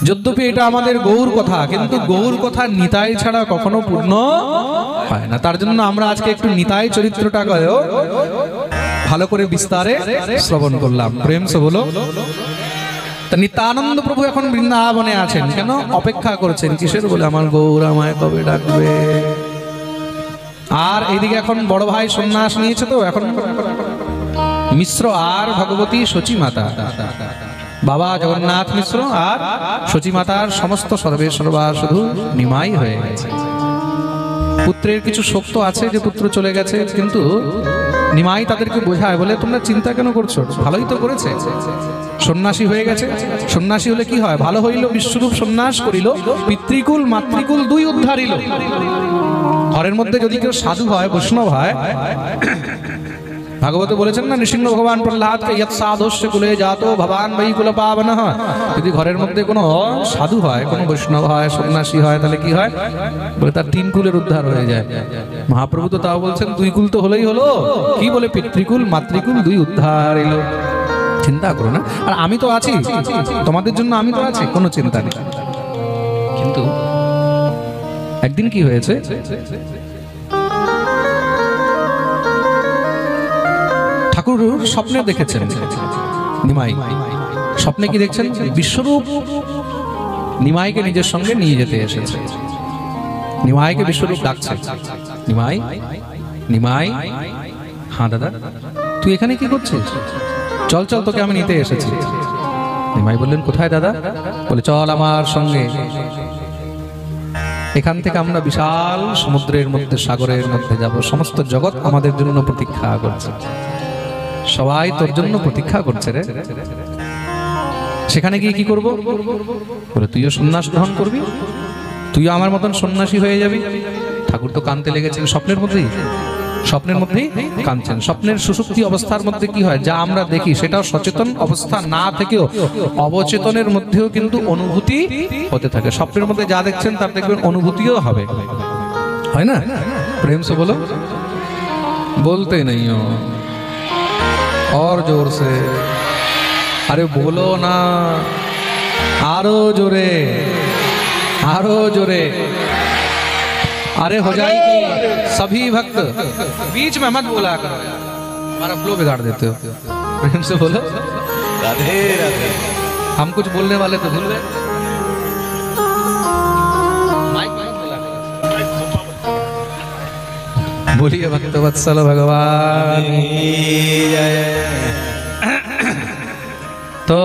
যদ্যপি এটা আমাদের গৌর কথা, কিন্তু গৌর কথা নিতাই ছাড়া কখনো পূর্ণ হয় না। তার জন্য আমরা আজকে একটু নিতাই চরিত্রটাকেও ভালো করে বিস্তারে শ্রবণ করলাম। প্রেম সে বলো। নিত্যানন্দ প্রভু এখন বৃন্দাবনে আছেন, কেন অপেক্ষা করছেন কিসের? বলে আমার গৌর আমায় কবে ডাকবে। আর এইদিকে এখন বড় ভাই সন্ন্যাস নিয়েছে, তো এখন মিশ্র আর ভগবতী সচী মাতা, বাবা জগন্নাথ মিশ্র আর সচী মাতার সমস্ত সর্বে সর্বা শুধু নিমাই হয়ে গেছে। পুত্রের কিছু শোক তো আছে যে পুত্র চলে গেছে, কিন্তু নিমাই তাদেরকে বোঝায়, বলে তোমরা চিন্তা কেন করছো, ভালোই তো করেছে, সন্ন্যাসী হয়ে গেছে। সন্ন্যাসী হলে কি হয়? ভালো হইল, বিশ্বরূপ সন্ন্যাস করিল, পিতৃকুল মাতৃকুল দুই উদ্ধারিল। ঘরের মধ্যে যদি কেউ সাধু হয়, বৈষ্ণব হয়, ভাগবত বলেছেন না, নৃসিংহ ভগবান প্রহ্লাদকে ইয়ৎ সাধুস্য কুলে জাতো ভবান বৈ কুল পাবনঃ। যদি ঘরের মধ্যে কোনো সাধু হয়, কোনো বৈষ্ণব হয়, সন্ন্যাসী হয়, তাহলে কি হয়? বলে তার 3 কুলের উদ্ধার হয়ে যায়। মহাপ্রভু তো তাও বলছেন 2 কুল তো হলেই হলো, কি বলে পিতৃকুল মাতৃকুল 2 উদ্ধার এলো। চিন্তা করো না, আর আমি তো আছি তোমাদের জন্য, আমি তো আছি, কোনো চিন্তা নেই। কিন্তু একদিন কি হয়েছে, ঠাকুর স্বপ্নে দেখেছেন, নিমাই স্বপ্নে কি দেখছেন? বিশ্বরূপ নিমাইকে নিজের সঙ্গে নিয়ে যেতে এসেছে। নিমাইকে বিশ্বরূপ ডাকছে, নিমাই নিমাই। হ্যাঁ দাদা, তুই এখানে কি করছিস? চল চল, তোকে আমি নিতে এসেছি। নিমাই বললেন, কোথায় দাদা? বলে চল আমার সঙ্গে, এখান থেকে আমরা বিশাল সমুদ্রের মধ্যে, সাগরের মধ্যে যাব। সমস্ত জগৎ আমাদের জন্য প্রতীক্ষা করছে, সবাই তোর জন্য প্রতীক্ষা করছে রে। সেখানে গিয়ে কি করব? বলে তুইও সন্ন্যাস গ্রহণ করবি, তুইও আমার মতন সন্ন্যাসী হয়ে যাবি। ঠাকুর তো কাঁদতে লেগেছেন স্বপ্নের মধ্যেই, স্বপ্নের মধ্যেই কাঁদছেন। স্বপ্নের সুষুপ্তি অবস্থার মধ্যে কি হয়, যা আমরা দেখি সেটাও সচেতন অবস্থা না থেকেও অবচেতনের মধ্যেও কিন্তু অনুভূতি হতে থাকে। স্বপ্নের মধ্যে যা দেখছেন তার দেখবেন অনুভূতিও হবে, হয় না? প্রেম সে বলো। বলতে নেই और जोर से, अरे बोलो ना, आरो जोरे, आरो जोरे। अरे हो जाएगी सभी भक्त, बीच में मत बोला करो, हमारा फ्लो बिगाड़ देते हो। प्रेम से बोलो राधे राधे। हम कुछ बोलने वाले तो भूल गए। बोलिए भक्तवत्सल भगवान। तो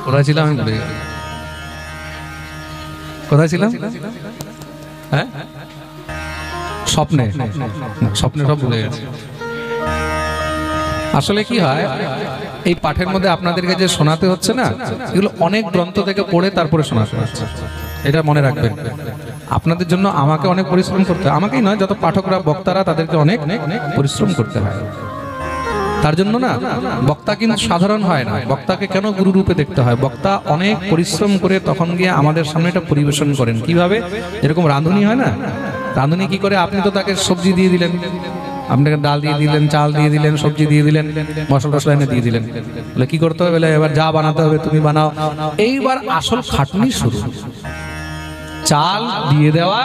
কোথায় ছিলাম আমি ভুলে গেছি, কোথায় ছিলাম? হ্যাঁ, স্বপ্নে, স্বপ্নে সব ভুলে গেছি। আসলে কি হয়, এই পাঠের মধ্যে আপনাদেরকে যে শোনাতে হচ্ছে না, এগুলো অনেক গ্রন্থ থেকে পড়ে তারপরে শোনাতে হচ্ছে, এটা মনে রাখবেন। আপনাদের জন্য আমাকে অনেক পরিশ্রম করতে হয়, আমাকেই নয়, যত পাঠকরা বক্তারা তাদেরকে অনেক পরিশ্রম করতে হয়। তার জন্য না, বক্তা কিন্তু সাধারণ হয় না। বক্তাকে কেন গুরু রূপে দেখতে হয়? বক্তা অনেক পরিশ্রম করে তখন গিয়ে আমাদের সামনে এটা পরিবেশন করেন। কিভাবে? যেরকম রাঁধুনি হয় না, রাঁধুনি কি করে? আপনি তো তাকে সবজি দিয়ে দিলেন, আপনাকে ডাল দিয়ে দিলেন, চাল দিয়ে দিলেন, সবজি দিয়ে দিলেন, মশলা টসলা এনে দিয়ে দিলেন, বলে কি করতে হবে? বলে এবার যা বানাতে হবে তুমি বানাও। এইবার আসল খাটনি শুরু। চাল দিয়ে দেওয়া,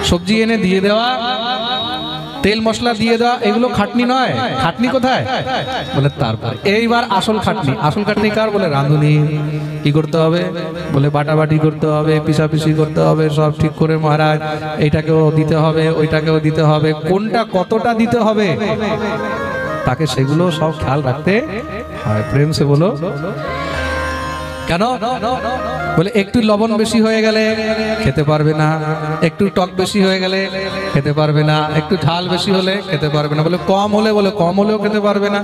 সবজি এনে দিয়ে দেওয়া, তেল মশলা দিয়ে দেওয়া, এগুলো খাটনি নয়। খাটনি কোথায়? বলে তারপর এইবার আসল খাটনি। আসল খাটনি কার? বলে রাঁধুনি। কি করতে হবে? বলে বাটাবাটি করতে হবে, পিসাপিসি করতে হবে, সব ঠিক করে মহারাজ এইটাকেও দিতে হবে, ওইটাকেও দিতে হবে, কোনটা কতটা দিতে হবে তাকে সেগুলো সব খেয়াল রাখতে হয়। প্রেম সে বলো। কেন? বলে একটু লবণ বেশি হয়ে গেলে খেতে পারবে না, একটু টক বেশি হয়ে গেলে খেতে পারবে না, একটু ঝাল বেশি হলে খেতে পারবে না, বলে কম হলে, বলে কম হলেও খেতে পারবে না।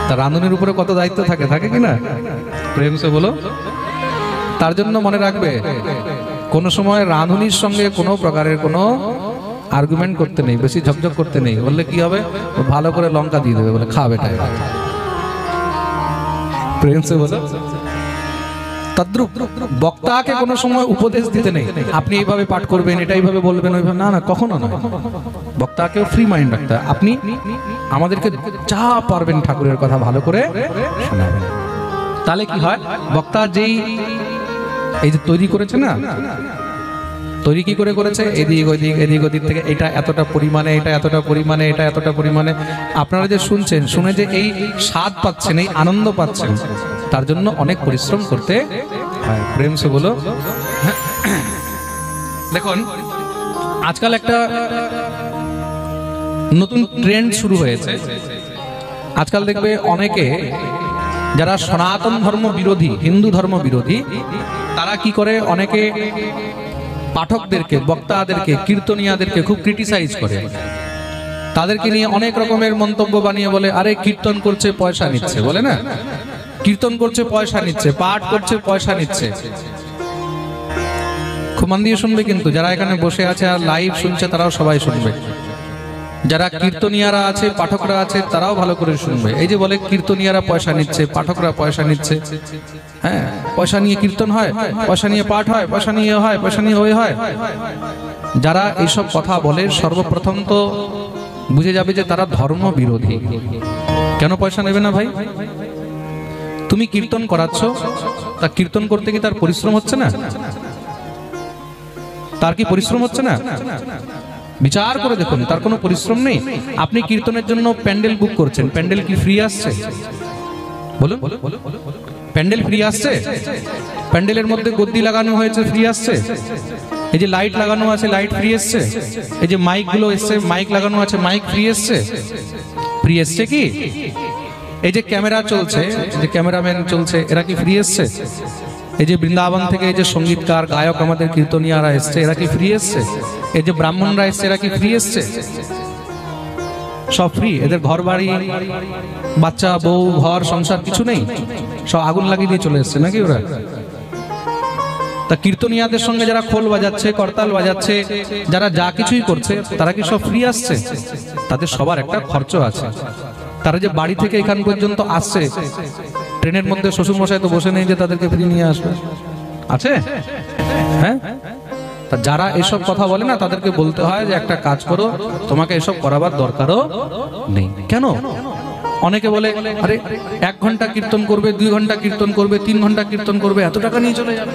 তা রাঁধুনির উপরে কত দায়িত্ব থাকে, থাকে কিনা? প্রেম সে বলো। তার জন্য মনে রাখবে, কোন সময় রাঁধুনির সঙ্গে কোনো প্রকারের কোনো আর্গুমেন্ট করতে নেই, বেশি ঝকঝক করতে নেই। বললে কি হবে? ভালো করে লঙ্কা দিয়ে দেবে, বলে খাবে টাই। প্রেম সে বলো। তদ্রুপ বক্তাকে কোনো সময় উপদেশ দিতে নেই, আপনি এইভাবে পাঠ করবেন, এটা এইভাবে বলবেন, ওইভাবে না, না, কখনো নয়। বক্তাকেও ফ্রি মাইন্ড রাখতে হয়। আপনি আমাদেরকে যা পারবেন ঠাকুরের কথা ভালো করে শোনাবেন। তাহলে কি হয়, বক্তা যেই এই যে তৈরি করেছে না, তৈরি কি করে করেছে, এদিক ওদিক এদিক ওদিক থেকে এটা এতটা পরিমাণে, এটা এতটা পরিমাণে, এটা এতটা পরিমাণে, আপনারা যে শুনছেন, শুনে যে এই স্বাদ পাচ্ছেন, এই আনন্দ পাচ্ছেন, তার জন্য অনেক পরিশ্রম করতে হয়। প্রেম সে বলো। দেখুন আজকাল একটা নতুন ট্রেন্ড শুরু হয়েছে। আজকাল দেখবে অনেকে যারা সনাতন ধর্ম বিরোধী, হিন্দু ধর্ম বিরোধী, তারা কি করে, অনেকে পাঠকদেরকে, বক্তাদেরকে, কীর্তনিয়াদেরকে খুব ক্রিটিসাইজ করে, তাদেরকে নিয়ে অনেক রকমের মন্তব্য বানিয়ে বলে, আরে কীর্তন করছে পয়সা নিচ্ছে, বলে না, কীর্তন করছে পয়সা নিচ্ছে, পাঠ করছে পয়সা নিচ্ছে। খুব মন দিয়ে শুনবে, কিন্তু যারা এখানে বসে আছে আর লাইভ শুনছে তারাও সবাই শুনবে, যারা কীর্তনিয়ারা আছে, পাঠকরা আছে, তারাও ভালো করে শুনবে। এই যে বলে কীর্তনিয়ারা পয়সা নিচ্ছে, পাঠকরা পয়সা নিচ্ছে, হ্যাঁ, পয়সা নিয়ে কীর্তন হয়, পয়সা নিয়ে পাঠ হয়, পয়সা নিয়ে হয়, পয়সা নিয়ে ওই হয়। যারা এইসব কথা বলে, সর্বপ্রথম তো বুঝে যাবে যে তারা ধর্ম বিরোধী। কেন পয়সা নেবে না ভাই? তুমি কীর্তন করাচ্ছ, তা কীর্তন করতে কি তার পরিশ্রম হচ্ছে না? তার কি পরিশ্রম হচ্ছে না? বিচার করে দেখুন, তার কোনো পরিশ্রম নেই। আপনি কীর্তনের জন্য প্যান্ডেল বুক করছেন, প্যান্ডেল কি ফ্রি আসছে? বলুন, প্যান্ডেল ফ্রি আসছে? প্যান্ডেলের মধ্যে গদ্দি লাগানো হয়েছে, ফ্রি আসছে? এই যে লাইট লাগানো আছে, লাইট ফ্রি এসছে? এই যে মাইক গুলো এসছে, মাইক লাগানো আছে, মাইক ফ্রি এসছে? ফ্রি এসছে কি? এই যে ক্যামেরা চলছে, যে ক্যামেরাম্যান চলছে, এরা কি ফ্রি এসছে? এই যে বৃন্দাবন থেকে এই যে সঙ্গীতকার, গায়ক, আমাদের কীর্তনিয়ারা এসছে, এরা কি ফ্রি এসছে? এই যে ব্রাহ্মণরা এসছে, এরা কি ফ্রি এসছে? সব ফ্রি। এদের ঘর বাড়ি, বাচ্চা, বউ, ঘর সংসার কিছু নেই, সব আগুন লাগিয়ে দিয়ে চলে এসছে নাকি ওরা? তা কীর্তনিয়াদের সঙ্গে যারা খোল বাজাচ্ছে, করতাল বাজাচ্ছে, যারা যা কিছুই করছে, তারা কি সব ফ্রি আসছে? তাদের সবার একটা খরচ আছে। তারা যে বাড়ি থেকে এখান পর্যন্ত আসছে, ট্রেনের মধ্যে শ্বশুরমশাই তো বসে নেই যে তাদেরকে ফ্রি নিয়ে আসবে, আছে? হ্যাঁ, তা যারা এসব কথা বলে না, তাদেরকে বলতে হয় যে একটা কাজ করো, তোমাকে এসব করাবার দরকারও নেই। কেন? অনেকে বলে, আরে 1 ঘন্টা কীর্তন করবে, 2 ঘন্টা কীর্তন করবে, 3 ঘন্টা কীর্তন করবে, এত টাকা নিয়ে চলে যাবে।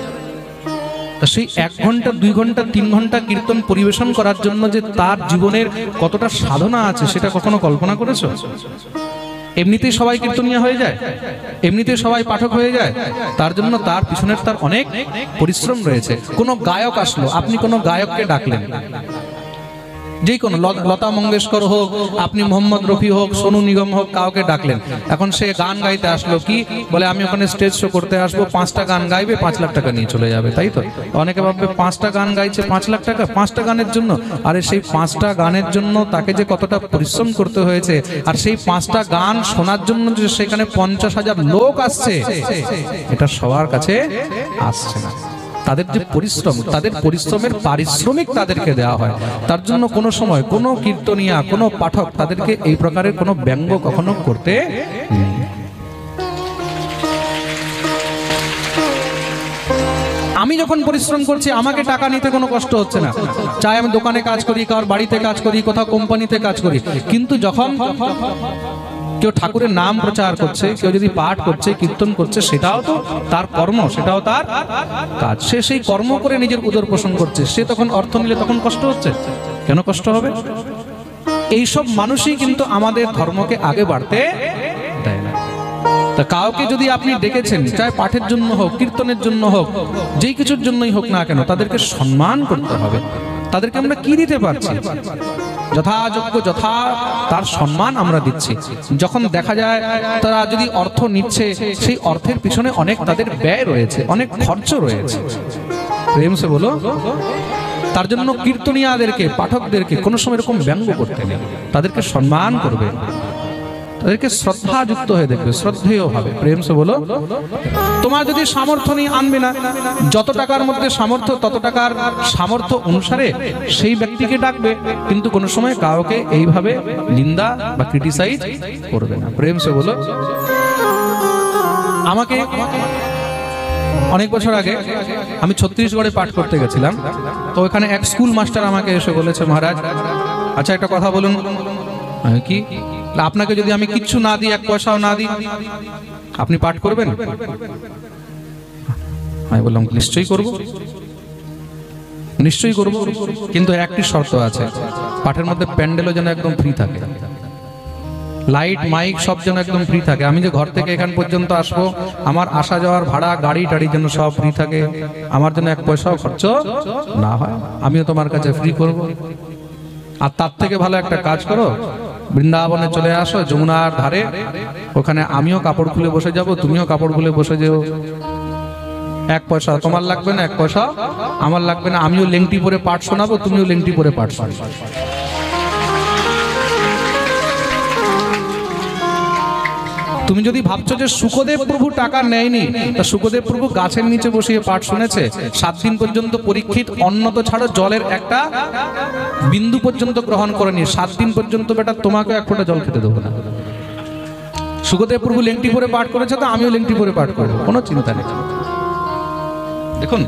তা সেই 1 ঘন্টা, 2 ঘন্টা, 3 ঘন্টা কীর্তন পরিবেশন করার জন্য যে তার জীবনের কতটা সাধনা আছে, সেটা কখনো কল্পনা করেছো? এমনিতেই সবাই কীর্তনিয়া হয়ে যায়, এমনিতেই সবাই পাঠক হয়ে যায়, তার জন্য তার পিছনের তার অনেক পরিশ্রম রয়েছে। কোনো গায়ক আসলো, আপনি কোনো গায়ককে ডাকলেন, যে কোনো লতা মঙ্গেশকর হোক, আপনি মোহাম্মদ রফি হোক, সোনু নিগম হোক, কাউকে ডাকলেন। এখন সে গান গাইতে আসলো, কি বলে, আমি ওখানে স্টেজ শো করতে আসবো, 5টা গান গাইবে, 5 লাখ টাকা নিয়ে চলে যাবে, তাই তো? অনেকে ভাববে 5টা গান গাইছে 5 লাখ টাকা, 5টা গানের জন্য। আরে সেই 5টা গানের জন্য তাকে যে কতটা পরিশ্রম করতে হয়েছে, আর সেই 5টা গান শোনার জন্য যে সেখানে 50,000 লোক আসছে, এটা সবার কাছে আসছে না। তাদের যে পরিশ্রম, তাদের পরিশ্রমের পারিশ্রমিক তাদেরকে দেওয়া হয়। তার জন্য কোনো সময় কোনো কীর্তনিয়া, কোনো পাঠক তাদেরকে এই প্রকারের কোনো ব্যঙ্গ কখনো করতে নেই। আমি যখন পরিশ্রম করছি, আমাকে টাকা নিতে কোনো কষ্ট হচ্ছে না, চাই আমি দোকানে কাজ করি, কারোর বাড়িতে কাজ করি, কোথাও কোম্পানিতে কাজ করি। কিন্তু যখন কেউ ঠাকুরের নাম প্রচার করছে, কেউ যদি পাঠ করছে, কীর্তন করছে, সেটাও তো তার কর্ম, সেটাও তার কাজ। সে সেই কর্ম করে নিজের উদর পোষণ করছে, সে তখন অর্থ নিলে তখন কষ্ট হচ্ছে? কেন কষ্ট হবে? এইসব মানুষই কিন্তু আমাদের ধর্মকে আগে বাড়তে দেয় না। তা কাউকে যদি আপনি ডেকেছেন, চাই পাঠের জন্য হোক, কীর্তনের জন্য হোক, যেই কিছুর জন্যই হোক না কেন, তাদেরকে সম্মান করতে হবে। তাদেরকে আমরা কি দিতে পারছি? যথাযোগ্য, যথা তার সম্মান আমরা দিচ্ছি। যখন দেখা যায় তারা যদি অর্থ নিচ্ছে, সেই অর্থের পিছনে অনেক তাদের ব্যয় রয়েছে, অনেক খরচ রয়েছে। প্রেম সে বলো। তার জন্য কীর্তনিয়াদেরকে, পাঠকদেরকে কোনো সময় এরকম ব্যঙ্গ করতে নেই, তাদেরকে সম্মান করবে, তাদেরকে শ্রদ্ধাযুক্ত হয়ে দেখবে, শ্রদ্ধেয় হবে। প্রেম সে বলো। তোমার যদি সামর্থ্য নেই, আনবে না। যত টাকার মধ্যে সামর্থ্য, তত টাকার সামর্থ্য অনুসারে সেই ব্যক্তিকে ডাকবে, কিন্তু কোনো সময় কাউকে এইভাবে নিন্দা বা ক্রিটিসাইজ করবে না। প্রেম সে বলো। আমাকে অনেক বছর আগে আমি ছত্তিশগড়ে পাঠ করতে গেছিলাম, তো ওখানে এক স্কুল মাস্টার আমাকে এসে বলেছে, মহারাজ আচ্ছা একটা কথা বলুন। কি? আপনাকে যদি আমি কিচ্ছু না দিই, এক পয়সাও না দিই, আপনি পাঠ করবেন? আমি বললাম নিশ্চয়ই করব, নিশ্চয়ই করব, কিন্তু একটি শর্ত আছে, পাঠের মধ্যে প্যান্ডেলও যেন একদম ফ্রি থাকে, লাইট মাইক সব যেন একদম ফ্রি থাকে। আমি যে ঘর থেকে এখান পর্যন্ত আসবো, আমার আসা যাওয়ার ভাড়া, গাড়ি টাড়ি যেন সব ফ্রি থাকে, আমার জন্য এক পয়সাও খরচ না হয়, আমিও তোমার কাছে ফ্রি করব। আর তার থেকে ভালো একটা কাজ করো, বৃন্দাবনে চলে আসো, যমুনার ধারে, ওখানে আমিও কাপড় খুলে বসে যাব, তুমিও কাপড় খুলে বসে যেও, এক পয়সা তোমার লাগবে না, এক পয়সা আমার লাগবে না, আমিও লেংটি পরে পাঠ শোনাবো, তুমিও লেংটি পরে পাঠ শোনাবো। তুমি যদি ভাবছো যে সুখদেব প্রভু টাকা নেয়নি, তা সুখদেব প্রভু গাছের নিচে বসিয়ে পাঠ শুনেছে, 7 দিন পর্যন্ত পরীক্ষিত অন্ন তো ছাড়ো, জলের একটা বিন্দু পর্যন্ত গ্রহণ করেনি, 7 দিন পর্যন্ত বেটা তোমাকে এক ফোঁটা জল খেতে দেবো না। সুখদেব প্রভু লেংটি পরে পাঠ করেছে, তো আমিও লেংটি পরে পাঠ করবো, কোনো চিন্তা নেই। দেখুন,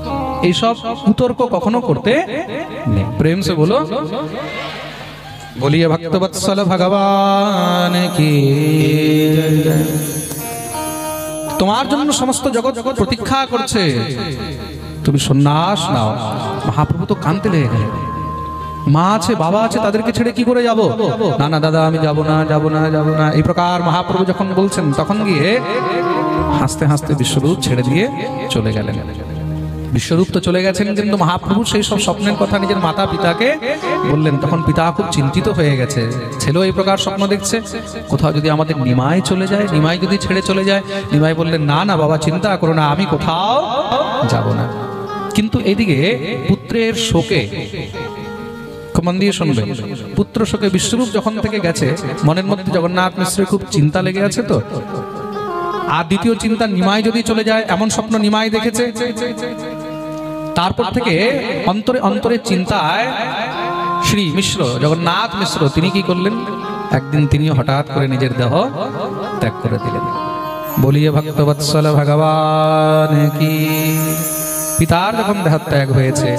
এইসব কুতর্ক কখনো করতে নেই। প্রেম সে বলো, বলিয়ে ভক্তবৎসল ভগবান কি জয় জয়। তোমার জন্য সমস্ত জগৎ প্রতীক্ষা করছে, তুমি সন্ন্যাস নাও। মহাপ্রভু তো কাঁদতে লেগে গেলেন, মা আছে, বাবা আছে, তাদেরকে ছেড়ে কি করে যাব? না না দাদা, আমি যাব না, যাব না, যাব না, এই প্রকার মহাপ্রভু যখন বলছেন, তখন গিয়ে হাসতে হাসতে বিশ্বরূপ ছেড়ে দিয়ে চলে গেলেন। বিশ্বরূপ তো চলে গেছেন, কিন্তু মহাপ্রভু সেই সব স্বপ্নের কথা নিজের মাতা পিতাকে বললেন। তখন পিতা খুব চিন্তিত হয়ে গেছে, ছেলেও এই প্রকার স্বপ্ন দেখছে, কোথাও যদি আমাদের নিমাই চলে যায়, নিমাই যদি ছেড়ে চলে যায়। নিমাই বললেন, না না বাবা, চিন্তা করো না, আমি কোথাও যাব না। কিন্তু এদিকে পুত্রের শোকে, মন দিয়ে শুনবে, পুত্র শোকে বিশ্বরূপ যখন থেকে গেছে, মনের মধ্যে জগন্নাথ মিশ্রের খুব চিন্তা লেগে আছে। তো আর দ্বিতীয় চিন্তা, নিমাই যদি চলে যায়, এমন স্বপ্ন নিমাই দেখেছে। তারপর থেকে অন্তরে অন্তরে চিন্তায় শ্রী মিশ্র, জগন্নাথ মিশ্র, তিনি কি করলেন, একদিন তিনি হঠাৎ করে নিজের দেহ ত্যাগ করে দিলেন। বলিয়ে ভক্তবৎসল ভগবান কি। পিতার যখন দেহত্যাগ হয়েছে,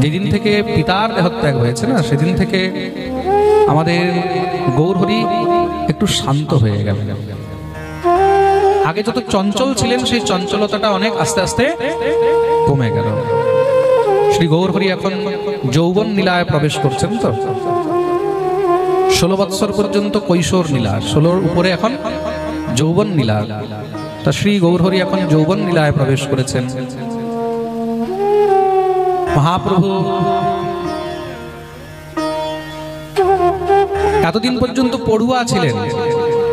যেদিন থেকে পিতার দেহত্যাগ হয়েছে না, সেদিন থেকে আমাদের গৌরহরি একটু শান্ত হয়ে গেল। আগে যত চঞ্চল ছিলেন, সেই চঞ্চলতাটা অনেক আস্তে আস্তে কমে গেল। শ্রী গৌরহরি এখন যৌবন লীলায় প্রবেশ করছেন। তো 16 বৎসর পর্যন্ত কৈশোর লীলা, 16-র উপরে এখন যৌবন লীলা। তা শ্রী গৌরহরি এখন যৌবন লীলায় প্রবেশ করেছেন। মহাপ্রভু এতদিন পর্যন্ত পড়ুয়া ছিলেন,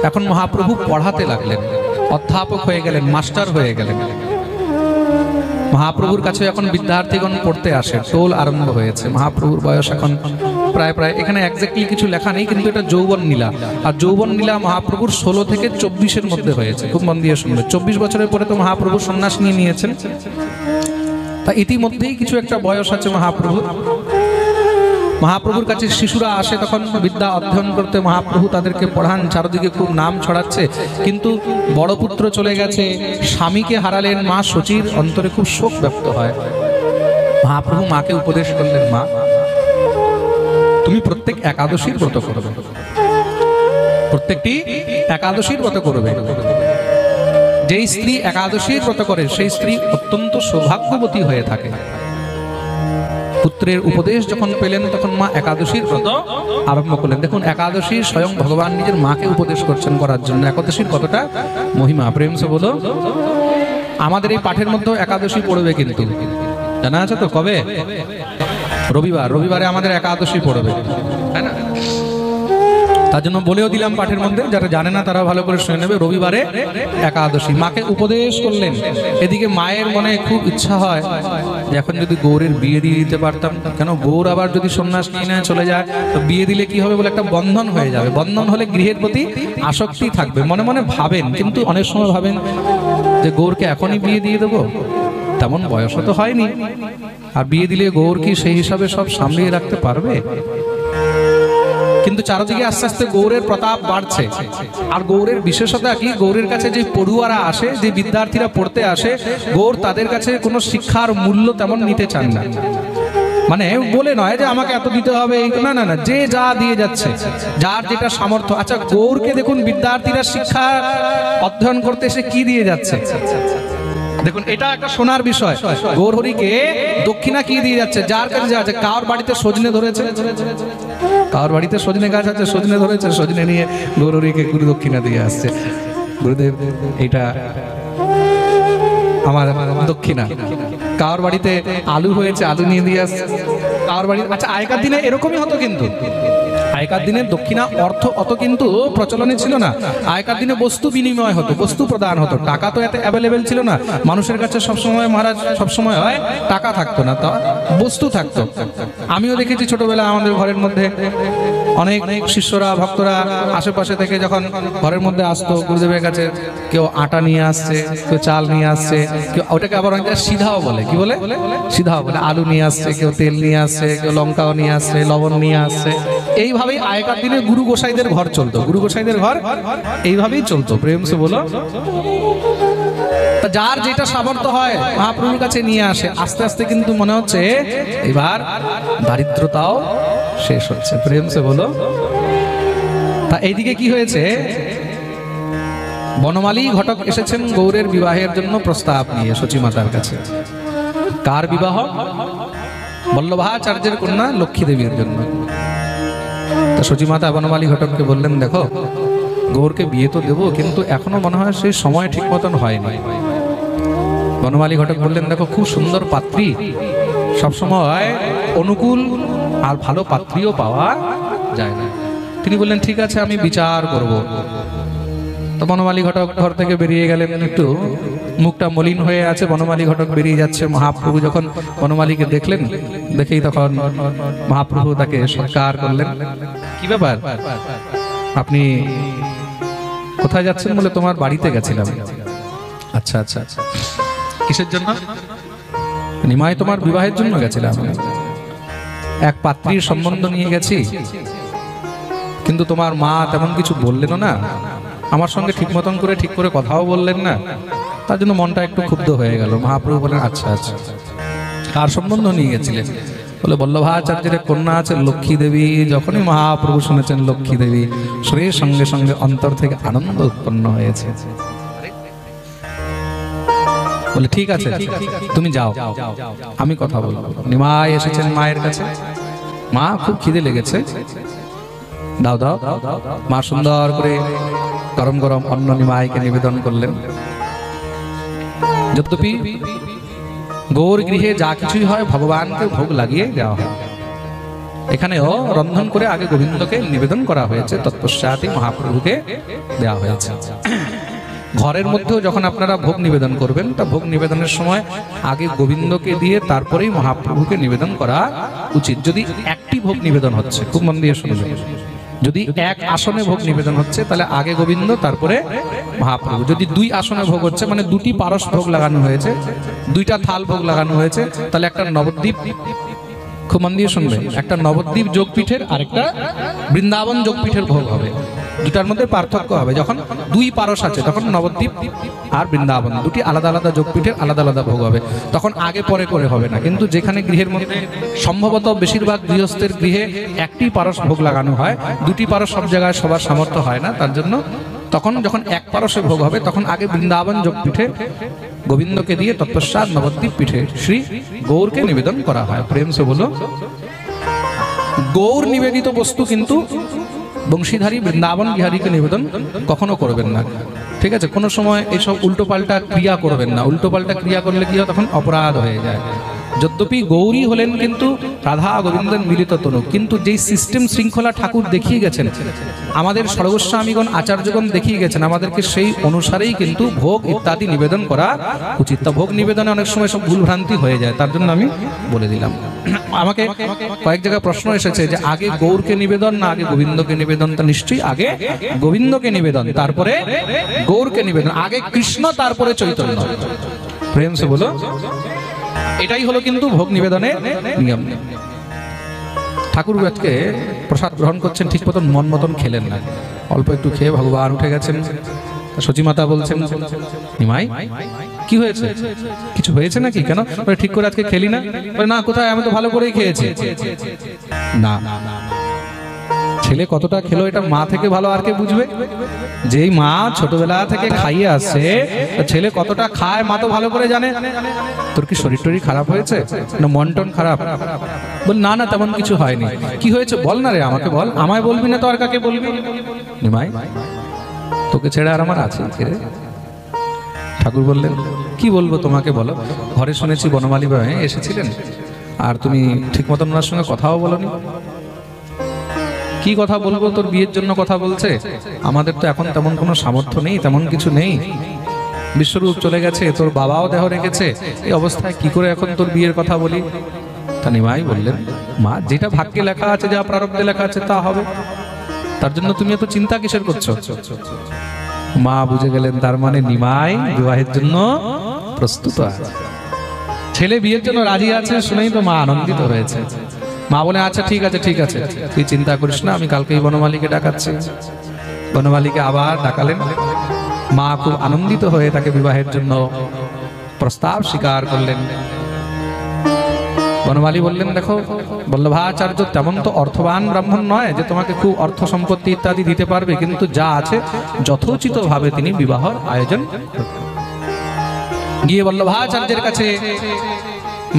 এখন মহাপ্রভু পড়াতে লাগলেন, অধ্যাপক হয়ে গেলেন, মাস্টার হয়ে গেলেন। মহাপ্রভুর কাছে এখন বিদ্যার্থীগণ পড়তে আসে, টোল আরম্ভ হয়েছে। মহাপ্রভুর বয়স এখন প্রায় এখানে এক্স্যাক্টলি কিছু লেখা নেই, কিন্তু এটা যৌবন লীলা। আর যৌবন লীলা মহাপ্রভুর 16 থেকে 24-এর মধ্যে হয়েছে। খুব মন দিয়ে শুনবে, 24 বছরের পরে তো মহাপ্রভু সন্ন্যাস নিয়ে নিয়েছেন। তা ইতিমধ্যেই কিছু একটা বয়স আছে মহাপ্রভুর। মহাপ্রভুর কাছে শিশুরা আসে তখন বিদ্যা অধ্যয়ন করতে, মহাপ্রভু তাদেরকে পড়ান, চারদিকে খুব নাম ছড়াচ্ছে। কিন্তু বড় পুত্র চলে গেছে, স্বামীকে হারালেন, মা শচীর অন্তরে খুব শোক ব্যক্ত হয়। মহাপ্রভু মাকে উপদেশ করলেন, মা তুমি প্রত্যেক একাদশীর ব্রত করবে, প্রত্যেকটি একাদশীর ব্রত করবে। যেই স্ত্রী একাদশীর ব্রত করে, সেই স্ত্রী অত্যন্ত সৌভাগ্যবতী হয়ে থাকে। পুত্রের উপদেশ যখন পেলেন, তখন মা একাদশীর ব্রত আরম্ভ করলেন। দেখুন, একাদশী স্বয়ং ভগবান নিজের মাকে উপদেশ করছেন করার জন্য। একাদশীর কতটা মহিমা, প্রেম সে বলো। আমাদের এই পাঠের মধ্যেও একাদশী পড়বে, কিন্তু জানা আছে তো কবে? রবিবার, রবিবারে আমাদের একাদশী পড়বে, তাই না? তার জন্য বলেও দিলাম পাঠের মধ্যে, যারা জানে না তারা ভালো করে শুনে নেবে। রবিবারে একাদশী মাকে উপদেশ করলেন। এদিকে মায়ের মনে খুব ইচ্ছা হয় যে এখন যদি গৌরের বিয়ে দিয়ে দিতে পারতাম, কেন গৌর আবার যদি সন্ন্যাস নিয়ে চলে যায়, তো বিয়ে দিলে কি হবে বলে একটা বন্ধন হয়ে যাবে। বন্ধন হলে গৃহের প্রতি আসক্তি থাকবে। মনে মনে ভাবেন, কিন্তু অনেক সময় ভাবেন যে গৌরকে এখনই বিয়ে দিয়ে দেবো, তেমন বয়স তো হয়নি, আর বিয়ে দিলে গৌর কি সেই হিসাবে সব সামলিয়ে রাখতে পারবে? কিন্তু চারদিকে আস্তে আস্তে গৌরের প্রতাপ বাড়ছে। আর গৌরের বিশেষতা কি, গৌরের কাছে যে পড়ুয়ারা আসে, যে বিদ্যার্থীরা পড়তে আসে, গৌর তাদের কাছে কোনো শিক্ষার মূল্য তেমন নিতে চান না। মানে বলে নয় যে আমাকে এত দিতে হবে, না না না, যে যা দিয়ে যাচ্ছে, যার যেটা সামর্থ্য। আচ্ছা, গৌরকে দেখুন, বিদ্যার্থীরা শিক্ষা অধ্যয়ন করতে এসে কি দিয়ে যাচ্ছে দেখুন, এটা একটা শোনার বিষয়। গৌরহরিকে দক্ষিণা কি দিয়ে যাচ্ছে, যার কাছে যা আছে। কার বাড়িতে সজনে ধরেছে, কার বাড়িতে সজনে গাছ আছে, সজনে ধরেছে, সজনে নিয়ে গৌরহরিকে গুরু দক্ষিণা দিয়ে আসছে। গুরুদেব, এইটা আমার দক্ষিণা। কার বাড়িতে আলু হয়েছে, আলু নিয়ে দিয়ে আসছে। কার বাড়ি, আচ্ছা আগেকার দিনে এরকমই হতো, কিন্তু আগেকার দিনে দক্ষিণা অর্থ অত কিন্তু প্রচলনে ছিল না। আগেকার দিনে বস্তু বিনিময় হতো, বস্তু প্রদান হতো। টাকা তো এত অ্যাভেলেবেল ছিল না মানুষের কাছে সবসময়, মহারাজ সবসময় হয় টাকা থাকতো না, তা বস্তু থাকতো। আমিও দেখেছি ছোটবেলা আমাদের ঘরের মধ্যে অনেক শিষ্যরা, ভক্তরা আশেপাশে থেকে যখন ঘরের মধ্যে আসতো গুরুদেবের কাছে, কেউ আটা নিয়ে আসছে, কেউ চাল নিয়ে আসছে, কেউ ওটাকে আবার অনেকটা সিধাও বলে, কি বলে সিধাও বলে, আলু নিয়ে আসছে, কেউ তেল নিয়ে আসছে, কেউ লঙ্কাও নিয়ে আসছে, লবণ নিয়ে আসছে। এইভাবেই আগেকার দিনে গুরু গোসাইদের ঘর চলতো, গুরু গোসাইদের ঘর এইভাবেই চলতো। প্রেম সে বলো, যার যেটা সামর্থ্য হয় মহাপ্রভুর কাছে নিয়ে আসে। আস্তে আস্তে কিন্তু মনে হচ্ছে এবার দারিদ্রতাও শেষ হচ্ছে। প্রেম সে বলো। তা এইদিকে কি হয়েছে, বনমালী ঘটক এসেছেন গৌরের বিবাহের জন্য প্রস্তাব নিয়ে সচী মাতার কাছে। কার বিবাহ? বল্লভাচার্যের কন্যা লক্ষ্মী দেবীর জন্য। তা সচী মাতা বনমালী ঘটককে বললেন, দেখো গৌরকে বিয়ে তো দেবো, কিন্তু এখনো মনে হয় সেই সময় ঠিক মতন হয়নি। বনমালী ঘটক বললেন, দেখো খুব সুন্দর পাত্রী সবসময় অনুকূল আর ভালো পাত্রীও পাওয়া যায় না। তিনি বললেন, ঠিক আছে আমি বিচার করব। তো বনমালী ঘটক ঘর থেকে বেরিয়ে গেলেন, একটু মুখটা মলিন হয়ে আছে। বনমালী ঘটক বেরিয়ে যাচ্ছে। মহাপ্রভু যখন বনমালীকে দেখলেন, দেখেই তখন মহাপ্রভু তাকে সৎকার করলেন। কি ব্যাপার, আপনি কোথায় যাচ্ছেন? বলে তোমার বাড়িতে গেছিলাম। আচ্ছা আচ্ছা, কিসের জন্য? নিমাই তোমার বিবাহের জন্য গেছিলাম, এক পাত্রীর সম্বন্ধ নিয়ে গেছি, কিন্তু তোমার মা তেমন কিছু বললেন না, আমার সঙ্গে ঠিক মতন করে ঠিক করে কথাও বললেন না, তার জন্য মনটা একটু ক্ষুব্ধ হয়ে গেল। মহাপ্রভু বলেন, আচ্ছা আচ্ছা, কার সম্বন্ধ নিয়ে গেছিলেন? বলে বল্লভাচার্যের কন্যা আছে লক্ষ্মী দেবী। যখনই মহাপ্রভু শুনেছেন লক্ষ্মী দেবী, শরীরের সঙ্গে সঙ্গে অন্তর থেকে আনন্দ উৎপন্ন হয়েছে। বলে ঠিক আছে, তুমি যাও, আমি কথা বলবো। নিমাই এসেছেন মায়ের কাছে। মা খুব খিদে লেগেছে, দাও দাও। মা সুন্দর করে গরম গরম অন্ন নিমাইকে নিবেদন করলেন। যদ্যপি গৌর গৃহে যা কিছুই হয় ভগবানকে ভোগ লাগিয়ে দেওয়া হয়, এখানেও রন্ধন করে আগে গোবিন্দকে নিবেদন করা হয়েছে, তৎপশ্চাৎই মহাপ্রভুকে দেওয়া হয়েছে। ঘরের মধ্যেও যখন আপনারা ভোগ নিবেদন করবেন, তা ভোগ নিবেদনের সময় আগে গোবিন্দকে দিয়ে তারপরেই মহাপ্রভুকে নিবেদন করা উচিত। যদি একটি ভোগ নিবেদন হচ্ছে, খুব মন দিয়ে শুনবেন, যদি এক আসনে ভোগ নিবেদন হচ্ছে তাহলে আগে গোবিন্দ তারপরে মহাপ্রভু। যদি দুই আসনে ভোগ হচ্ছে, মানে দুটি পারস ভোগ লাগানো হয়েছে, দুইটা থাল ভোগ লাগানো হয়েছে, তাহলে একটা নবদ্বীপ, খুব মন দিয়ে শুনবে, একটা নবদ্বীপ যোগপীঠের আর একটা বৃন্দাবন যোগপীঠের ভোগ হবে। দুটার মধ্যে পার্থক্য হবে। যখন দুই পারস আছে তখন নবদ্বীপ আর বৃন্দাবন দুটি আলাদা আলাদা যোগপীঠের আলাদা আলাদা ভোগ হবে, তখন আগে পরে করে হবে না। কিন্তু যেখানে গৃহের মধ্যে সম্ভবত বেশিরভাগ গৃহস্থের গৃহে একটি পারস ভোগ লাগানো হয়, দুটি পারস সব জায়গায় সবার সামর্থ্য হয় না, তার জন্য তখন যখন এক পারসে ভোগ হবে তখন আগে বৃন্দাবন যোগপীঠে গোবিন্দকে দিয়ে তৎপশ্চাৎ নবদ্বীপ পীঠে শ্রী গৌরকে নিবেদন করা হয়। প্রেম সে বলো। গৌর নিবেদিত বস্তু কিন্তু বংশীধারী বৃন্দাবন বিহারীকে নিবেদন কখনো করবেন না, ঠিক আছে? কোনো সময় এইসব উল্টোপাল্টা ক্রিয়া করবেন না। উল্টোপাল্টা ক্রিয়া করলে কি হয়, তখন অপরাধ হয়ে যায়। যদ্যপি গৌরী হলেন কিন্তু রাধা গোবিন্দের মিলিত তনু, কিন্তু যেই সিস্টেম শৃঙ্খলা ঠাকুর দেখিয়ে গেছেন, আমাদের সর্বস্বামীগণ আচার্যগণ দেখিয়ে গেছেন, আমাদেরকে সেই অনুসারেই কিন্তু ভোগ ইত্যাদি নিবেদন করা উচিত। তা ভোগ নিবেদনে অনেক সময় সব ভুলভ্রান্তি হয়ে যায়, তার জন্য আমি বলে দিলাম। আমাকে কয়েক জায়গায় প্রশ্ন এসেছে যে আগে গৌরকে নিবেদন না আগে গোবিন্দকে নিবেদন? তা নিশ্চয়ই আগে গোবিন্দকে নিবেদন, তারপরে গৌরকে নিবেদন, আগে কৃষ্ণ তারপরে চৈতন্য। প্রেম সে বলো। এটাই হলো কিন্তু ভোগ নিবেদনের নিয়ম। ঠাকুর আজকে প্রসাদ গ্রহণ করছেন, ঠিক মতন মন মতন খেলেন না, অল্প একটু খেয়ে ভগবান উঠে গেছেন, সচিমাতা বলছেন, নিমাই কি হয়েছে, কিছু হয়েছে নাকি, কেন ঠিক করে আজকে খেলি না? না, কোথায়, আমি তো ভালো করেই খেয়েছি। না, ছেলে কতটা খেলো এটা মা থেকে ভালো আর কে বুঝবে? যেই মা ছোটবেলা থেকে খাইয়ে আসছে, ছেলে কতটা খায় মা তো ভালো করে জানে। তোর কি শরীর টরীর খারাপ হয়েছে, না মন টন খারাপ? বল না না, তেমন কিছু হয়নি। কি হয়েছে বল না রে, আমাকে বল, আমায় বলবি না তো আর কাকে বলবি? নিমাই, তোকে ছেড়ে আর আমার আছে রে? ঠাকুর বললেন, কি বলবো তোমাকে, বলো। ঘরে শুনেছি বনমালী বাবা এসেছিলেন, আর তুমি ঠিক মতন ওনার সঙ্গে কথাও বলোনি। কি কথা বলবো, তোর বিয়ের জন্য কথা বলছে। আমাদের তো এখন তেমন কোনো সামর্থ্য নেই, তেমন কিছু নেই। বিশ্বরূপ চলে গেছে, তোর বাবাও দেহ রেখেছে, এই অবস্থায় কি করে এখন তোর বিয়ের কথা বলি? তা নিমাই বললেন, মা যেটা ভাগ্যে লেখা আছে, যা প্রারব্ধে লেখা আছে তা হবে, তার জন্য তুমি এত চিন্তা কিসের করছো? মা বুঝে গেলেন, তার মানে নিমাই বিবাহের জন্য প্রস্তুত আছে, ছেলে বিয়ের জন্য রাজি আছে, শুনেই তো মা আনন্দিত হয়েছে। মা বলে, আচ্ছা ঠিক আছে ঠিক আছে, তুই চিন্তা করিস না, আমি কালকেই বনমালীকে ডাকাচ্ছি। বনমালীকে আবার ডাকালেন। মা খুব আনন্দিত হয়ে তাকে বিবাহের জন্য প্রস্তাব স্বীকার করলেন। বনমালী বললেন, দেখো বল্লভাচার্য তেমন তো অর্থবান ব্রাহ্মণ নয় যে তোমাকে খুব অর্থ সম্পত্তি ইত্যাদি দিতে পারবে, কিন্তু যা আছে যথোচিত ভাবে তিনি বিবাহের আয়োজন গিয়ে বল্লভাচার্যের কাছে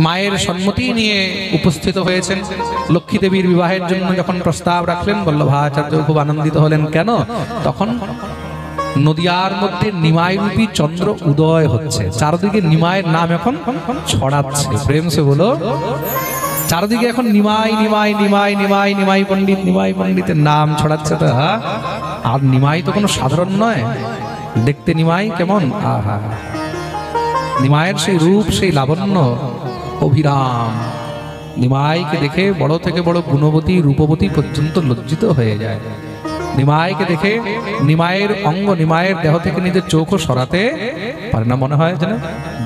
মায়ের সম্মতি নিয়ে উপস্থিত হয়েছেন। লক্ষ্মী দেবীর বিবাহের জন্য যখন প্রস্তাব রাখলেন, বল্লভাচার্য খুব আনন্দিত হলেন। কেন? তখন নদিয়ার মধ্যে নিমাই রূপী চন্দ্র উদয় হচ্ছে, চারদিকে নিমাইয়ের নাম এখন ছড়াচ্ছে। প্রেম সে বলো, চারদিকে এখন নিমাই নিমাই নিমাই নিমাই নিমাই পণ্ডিত, নিমাই পণ্ডিতের নাম ছড়াচ্ছে। তা আর নিমাই তো কোনো সাধারণ নয়, দেখতে নিমাই কেমন, আহা, নিমাইয়ের সেই রূপ, সেই লাবণ্য অভিরাম। নিমাইকে দেখে বড় থেকে বড় গুণবতী রূপবতী পর্যন্ত লজ্জিত হয়ে যায়। নিমাইকে দেখে নিমাইয়ের অঙ্গ, নিমাইয়ের দেহ থেকে নিজের চোখও সরাতে পারে না, মনে হয় যেন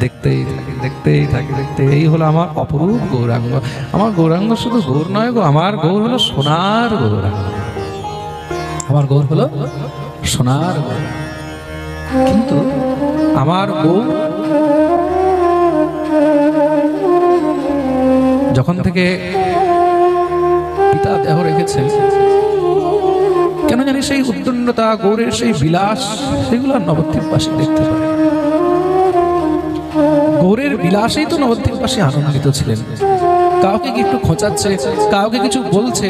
দেখতেই থাকে দেখতেই থাকে দেখতে। এই হলো আমার অপরূপ গৌরাঙ্গ। আমার গৌরাঙ্গ শুধু গৌর নয় গো, আমার গৌর হলো সোনার গৌরাঙ্গ, আমার গৌর হলো সোনার গৌর। কিন্তু আমার গৌর যখন থেকে পিতা দেহ রেখেছে, কেন জানি সেই উদ্দণ্ডতা, গৌরের সেই বিলাস, সেগুলো নবদ্বীপবাসী দেখতে পারে। গৌরের বিলাসেই তো নবদ্বীপবাসী আনন্দিত ছিলেন। কাউকে কি একটু খোঁচাচ্ছে, কাউকে কিছু বলছে,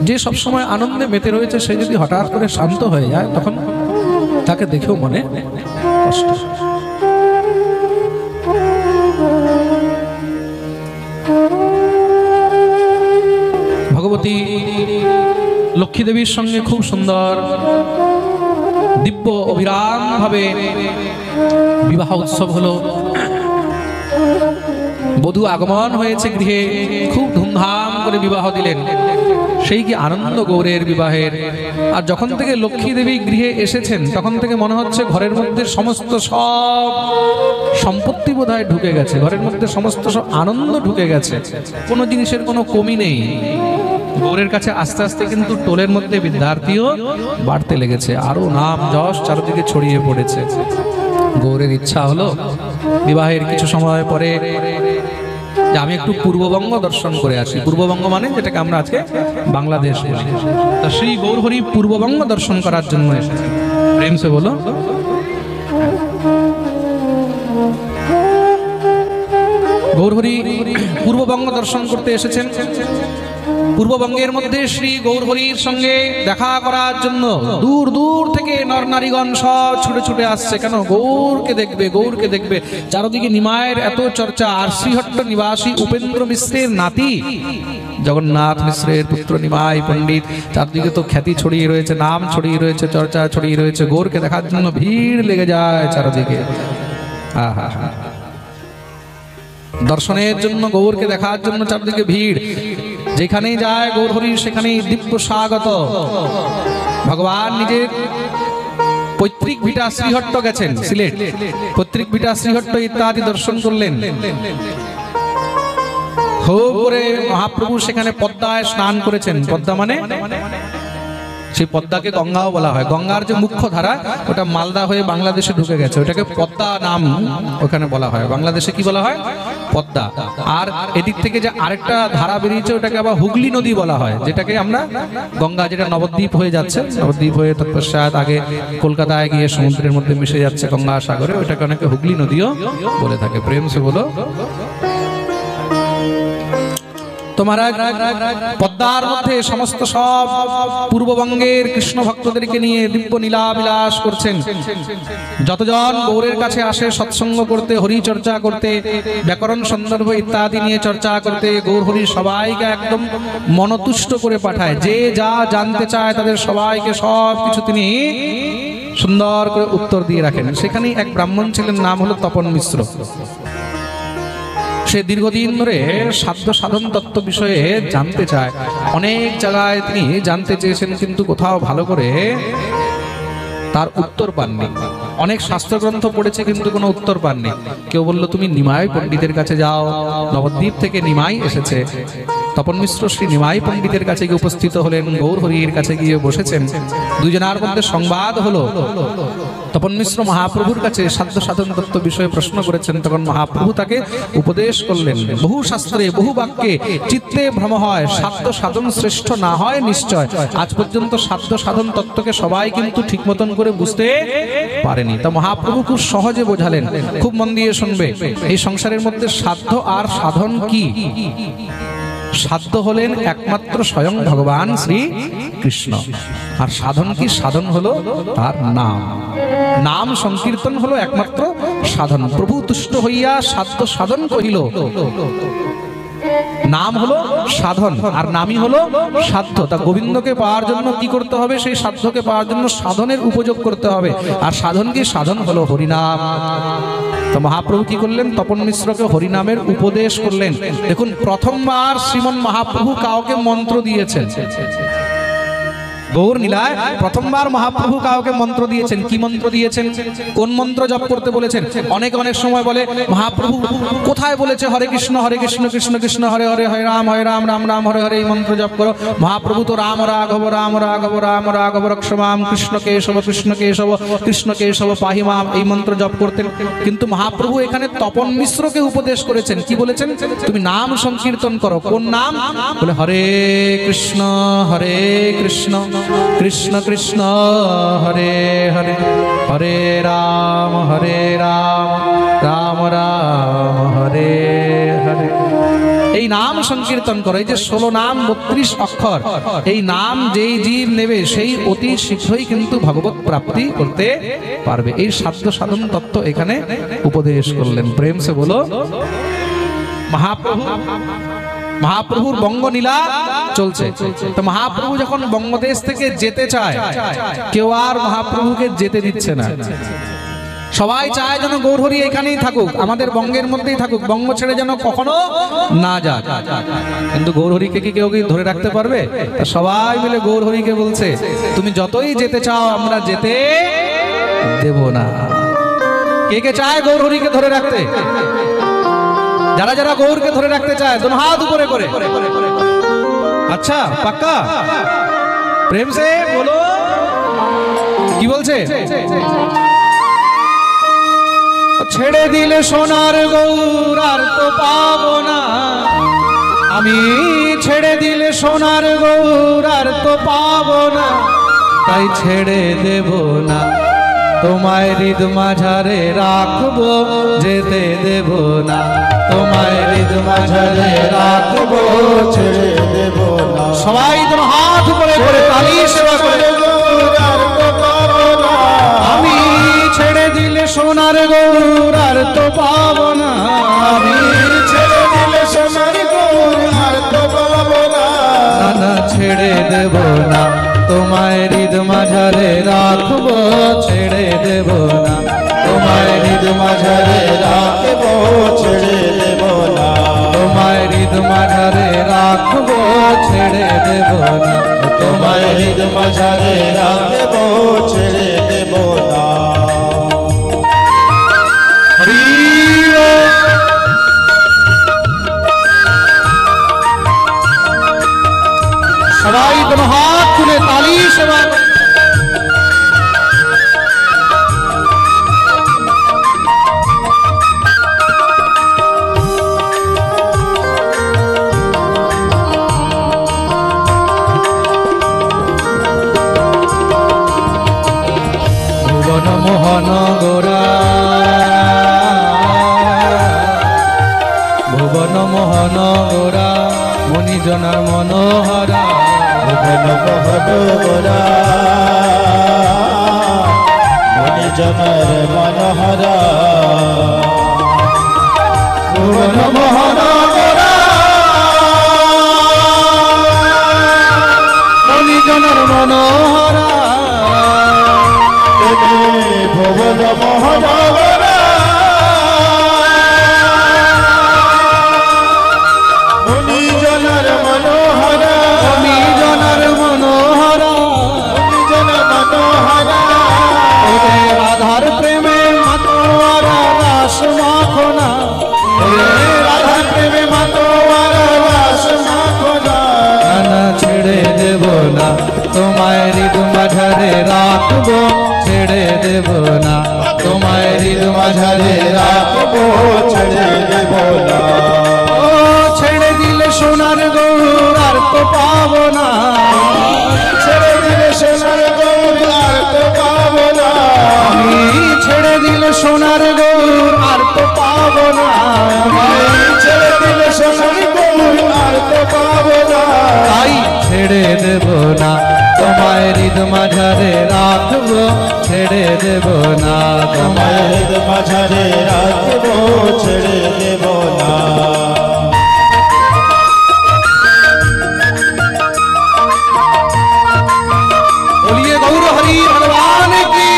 যে সবসময় আনন্দে মেতে রয়েছে, সে যদি হঠাৎ করে শান্ত হয়ে যায়, তখন তাকে দেখেও মনে কষ্ট। ভগবতী লক্ষ্মী দেবীর সঙ্গে খুব সুন্দর দিব্য অভিরাম ভাবে বিবাহ উৎসব হলো। বধূ আগমন হয়েছে গৃহে, খুব ধুমধাম করে বিবাহ দিলেন। সেই কি আনন্দ গৌরের বিবাহের। আর যখন থেকে লক্ষ্মী দেবী গৃহে এসেছেন, তখন থেকে মনে হচ্ছে ঘরের মধ্যে সমস্ত সব সম্পত্তি বোধহয় ঢুকে গেছে, ঘরের মধ্যে সমস্ত সব আনন্দ ঢুকে গেছে, কোনো জিনিসের কোনো কমি নেই। গৌরের কাছে আস্তে আস্তে কিন্তু টোলের মধ্যে বিদ্যার্থীও বাড়তে লেগেছে, আরো নাম যশ চারদিকে ছড়িয়ে পড়েছে। গৌরের ইচ্ছা হলো বিবাহের কিছু সময় পরে যে আমি একটু পূর্ববঙ্গ দর্শন করে আসি। পূর্ববঙ্গ মানে যেটাকে আমরা আজকে বাংলাদেশ বলি। তা শ্রী গৌরহরি পূর্ববঙ্গ দর্শন করার জন্য এসেছে। প্রেম সে বলো, গৌরহরি পূর্ববঙ্গ দর্শন করতে এসেছেন। পূর্ববঙ্গের মধ্যে শ্রী গৌরহরির সঙ্গে দেখা করার জন্য দূর দূর থেকে নরনারীগণ সব ছুটে ছুটে আসছে। কেন? গৌরকে দেখবে, গৌরকে দেখবে। চারদিকে নিমায়ের এত চর্চা। আর শ্রীহট্ট নিবাসী উপেন্দ্র মিশ্রের নাতি জগন্নাথ মিশ্রের পুত্র নিমাই পণ্ডিত, চারদিকে তো খ্যাতি ছড়িয়ে রয়েছে, নাম ছড়িয়ে রয়েছে, চর্চা ছড়িয়ে রয়েছে। গৌরকে দেখার জন্য ভিড় লেগে যায় চারদিকে। আহা, দর্শনের জন্য, গৌরকে দেখার জন্য চারদিকে ভিড়। যেখানেই যায় গৌরহরি সেখানেই দিব্য স্বাগত। ভগবান নিজের পৈতৃক ভিটা শ্রীহট্ট গেছেন, সিলেট পৈতৃক ভিটা শ্রীহট্ট ইত্যাদি দর্শন করলেন। খুব করে মহাপ্রভু সেখানে পদ্মায় স্নান করেছেন। পদ্মা মানে সেই পদ্মাকে গঙ্গাও বলা হয়। গঙ্গার যে মুখ্য ধারা ওটা মালদা হয়ে বাংলাদেশে ঢুকে গেছে, ওটাকে পদ্মা নাম ওখানে বলা হয়। বাংলাদেশে কি বলা হয়? পদ্মা। আর এদিক থেকে যে আরেকটা ধারা বেরিয়েছে ওটাকে আবার হুগলি নদী বলা হয়, যেটাকে আমরা গঙ্গা, যেটা নবদ্বীপ হয়ে যাচ্ছে, নবদ্বীপ হয়ে তৎপশ্চাৎ আগে কলকাতায় গিয়ে সমুদ্রের মধ্যে মিশে যাচ্ছে গঙ্গা সাগরে, ওটাকে অনেকে হুগলি নদীও বলে থাকে। প্রেম সে বলো। তোমারা পদ্মার মধ্যে সমস্ত সব পূর্ববঙ্গের কৃষ্ণ ভক্তদেরকে নিয়ে দিব্য নীলা বিলাস করছেন। যতজন গৌরের কাছে আসে সৎসঙ্গ করতে, হরি চর্চা করতে, ব্যাকরণ সন্দর্ভ ইত্যাদি নিয়ে চর্চা করতে, গৌর হরি সবাইকে একদম মনতুষ্ট করে পাঠায়। যে যা জানতে চায় তাদের সবাইকে সব কিছু তিনি সুন্দর করে উত্তর দিয়ে রাখেন। সেখানেই এক ব্রাহ্মণ ছিলেন, নাম হলো তপন মিশ্র। সে দীর্ঘদিন ধরে সাধ্য সাধন তত্ত্ব বিষয়ে জানতে চায়। অনেক জায়গায় তিনি জানতে চেয়েছেন, কিন্তু কোথাও ভালো করে তার উত্তর পাননি। অনেক শাস্ত্রগ্রন্থ পড়েছে, কিন্তু কোনো উত্তর পাননি। কেউ বলল তুমি নিমাই পণ্ডিতের কাছে যাও, নবদ্বীপ থেকে নিমাই এসেছে। তপন মিশ্র শ্রী নিমাই পণ্ডিতের কাছে গিয়ে উপস্থিত হলেন, গৌর হরির কাছে গিয়ে বসেছেন। দুজনের মধ্যে সংবাদ হলো। তপন মিশ্র মহাপ্রভুর কাছে সাধ্য সাধন তত্ত্ব বিষয়ে প্রশ্ন করেছেন। তখন মহাপ্রভু তাকে উপদেশ করলেন, বহু শাস্ত্রে বহু বাক্যে চিত্তে ভ্রম হয়, সাধ্য সাধন শ্রেষ্ঠ না হয় নিশ্চয়। আজ পর্যন্ত সাধ্য সাধন তত্ত্বকে সবাই কিন্তু ঠিক মতন করে বুঝতে পারেনি। তা মহাপ্রভু খুব সহজে বোঝালেন। খুব মন দিয়ে শুনবে। এই সংসারের মধ্যে সাধ্য আর সাধন কি? সাধ্য হলেন একমাত্র স্বয়ং ভগবান শ্রী কৃষ্ণ। আর সাধন কি? সাধন হলো তার নাম। নাম সংকীর্তন হলো একমাত্র সাধন। প্রভু তুষ্ট হইয়া সাধ্য সাধন কহিল। নাম হলো সাধন, আর নামই হলো সাধ্য। তা গোবিন্দকে পাওয়ার জন্য কি করতে হবে? সেই সাধ্যকে পাওয়ার জন্য সাধনের উপযোগ করতে হবে। আর সাধন কি? সাধন হলো হরিনাম। তো মহাপ্রভু কি করলেন? তপন মিশ্রকে হরিনামের উপদেশ করলেন। দেখুন, প্রথমবার শ্রীমন মহাপ্রভু কাউকে মন্ত্র দিয়েছেন। গৌর নীলায় প্রথমবার মহাপ্রভু কাউকে মন্ত্র দিয়েছেন। কি মন্ত্র দিয়েছেন? কোন মন্ত্র জপ করতে বলেছেন? অনেক সময় বলে মহাপ্রভু কোথায় বলেছে হরে কৃষ্ণ কৃষ্ণ কৃষ্ণ হরে হরে, হরে রাম রাম রাম হরে হরে, এই মন্ত্র জপ করো। মহাপ্রভু তো রাম রাঘব রাম রাঘব রাম রাঘব রক্ষমাম, কৃষ্ণ কেশব কৃষ্ণ কেশব পাহি মাম, এই মন্ত্র জপ করতেন। কিন্তু মহাপ্রভু এখানে তপন মিশ্রকে উপদেশ করেছেন। কি বলেছেন? তুমি নাম সংকীর্তন করো। কোন নাম? বলে হরে কৃষ্ণ কৃষ্ণ কৃষ্ণ হরে হরে, হরে রাম রাম রাম হরে হরে। এই নাম সংকীর্তন করো। এই যে 16 নাম 32 অক্ষর, এই নাম যেই জীব নেবে সেই অতি শীঘ্রই কিন্তু ভগবত প্রাপ্তি করতে পারবে। এই সাধ্য সাধন তত্ত্ব এখানে উপদেশ করলেন। প্রেম সে বলো। মহাপ্রভুর বঙ্গলীলা চলছে। তো মহাপ্রভু যখন বঙ্গদেশ থেকে যেতে চায়, কেউ আর মহাপ্রভুকে যেতে দিচ্ছে না। সবাই চায় যেন গৌর হরি এখানেই থাকুক, আমাদের বঙ্গের মধ্যেই থাকুক, বঙ্গ ছেড়ে যেন কখনো না যাক। কিন্তু গৌর হরিকে কি কেউ কি ধরে রাখতে পারবে? সবাই মিলে গৌর হরিকে বলছে, তুমি যতই যেতে চাও আমরা যেতে দেব না। কে কে চায় গৌর হরিকে ধরে রাখতে? যারা যারা গৌরকে ধরে রাখতে চায় দোনো হাত উপরে করে। আচ্ছা, পাক্কা? প্রেম সে বলো। কি বলছে? ছেড়ে দিলে সোনার গৌর আর তো পাবো না, আমি ছেড়ে দিলে সোনার গৌর আর তো পাবো না, তাই ছেড়ে দেব না। তোমায় হৃদ মাঝারে রাখবো, যেতে দেব না। তোমায় হৃদ মাঝারে রাখবো, ছেড়ে দেব না। সবাই তোমার হাত উপরে করে তালি সেবা করে। আমি ছেড়ে দিলে সোনার গৌর আর তো পাবো না, আমি ছেড়ে দিলে সোনার গৌর আর তো পাবো না, না ছেড়ে দেব না। তোমায় হৃদ মাঝারে রাখবো, ছেড়ে দেব না। তোমায় হৃদ মাঝারে রাখবো, ছেড়ে দেব না। তোমায় হৃদ মাঝারে রাখবো, ছেড়ে দেব না। তোমায় হৃদ মাঝারে রাখবো, ছেড়ে দেব না। সবাই তোমার হাত তুলে তালি সেবা মনোহরা মণিজনার মনোহরা ভুবন মোহনগোরা মণিজনার মনোহরা ভুবন মোহনগোরা মণিজনার মনোহরা ভুবন মোহনগোরা মণিজনার মনোহরা মণিজনার মনোহরা মণিজনার মনোহরা রাধার প্রেমে মাতোয়ারা রাস মাখনা রাধার প্রেমে মাতোয়ারা রাস মাখনা না ছেড়ে দেব না তোমায় হৃদ মাঝারে রাখবো ছেড়ে দেব না তোমায় হৃদ মাঝারে রাখবো ছেড়ে দেব না ও ছেড়ে দিলে সোনার গৌর আর তো পাবো না ছেড়ে দিলে সোনার গৌর আর তো পাবো না আমি ছেড়ে দিলে সোনার গৌর আর তো পাবো না ছেড়ে দিলে সোনার গৌর আর তো পাবো না তাই ছেড়ে দেব না তোমায় হৃদ মাঝারে রাখবো ছেড়ে দেব না তোমায় মায়ের মাঝারে রাখবো ছেড়ে দেব না बोलिए गौर हरि भगवान की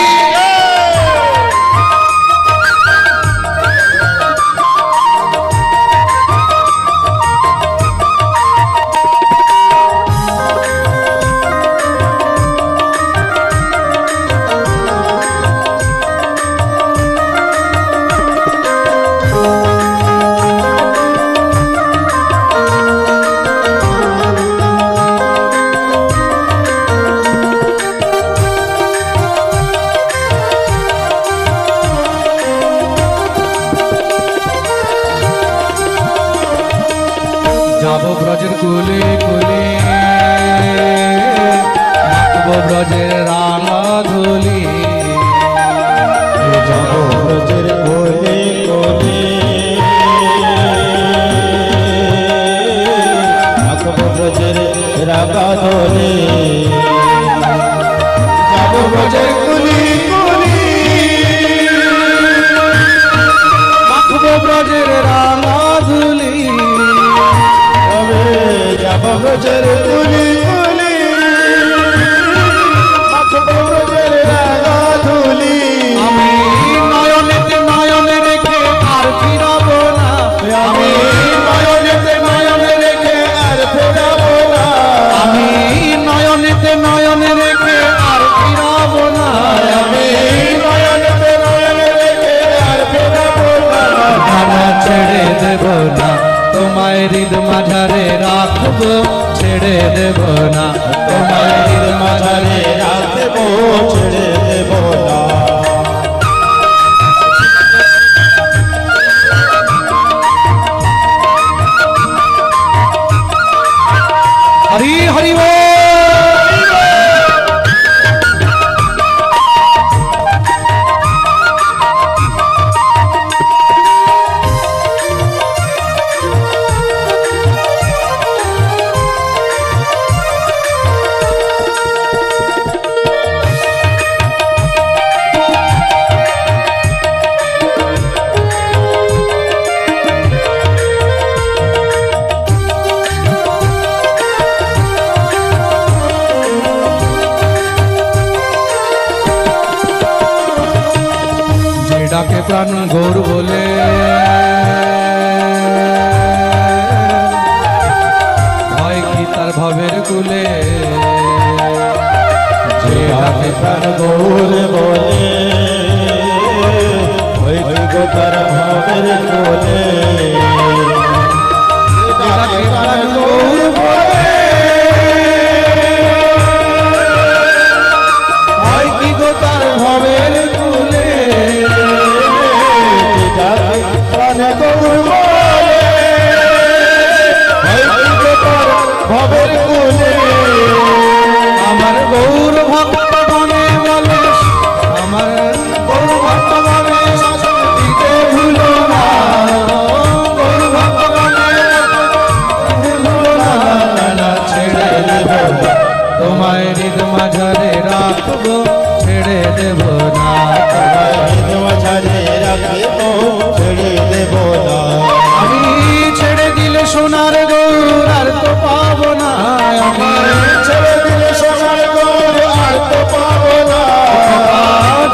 যাবো ব্রজের কুলে কুলে মাখবো ব্রজের রাঙা ধুলি যাবো ব্রজের কোলে কোলে আঁকবো ব্রজের রাগা ধরে যাবো ব্রজের কুলি কুলি মাখবো ব্রজের রাঙা ধুলি যাবো ব্রজের কুলি কুলি আঁকবো ব্রজের রাগা ধুলি আমি নয়নেতে নয়নে রেখে আর ফিরাবো না আমি নয়নেতে নয়নে রেখে আর ফেরাবো না আমি নয়নেতে নয়নে রেখে আর ফিরাবো না আমি নয়নেতে নয়নে রেখে আর ফেরাবো না না ছেড়ে দেব না তোমায় হৃদ মাঝারে রাখবো ছেড়ে দেব না তোমায় হৃদ মাঝারে মাঝারে রাখবো ছেড়ে দেব না हरि हरि बोल ডাকে প্রাণ গৌর বলে হয় কি তার ভবের কুলে যে ডাকে প্রাণ গৌর বলে ওই গো তার ভাবের কোলে ডাকে প্রাণ গৌর বলে হয় কি গো তার ভবের কুলে প্রাণ গৌর বলে ওই গো তার ভাবের কোলে আমার গৌর ভক্ত মনে বলে আমার গৌর ভক্ত মনে দিতে ভুলো না গৌর ভক্ত মনে ছেড়ে দেব না। আমি ছেড়ে দিলে সোনার গৌর আর তো পাবো না, আমি ছেড়ে দিলে সোনার গৌর আর তো পাবো না।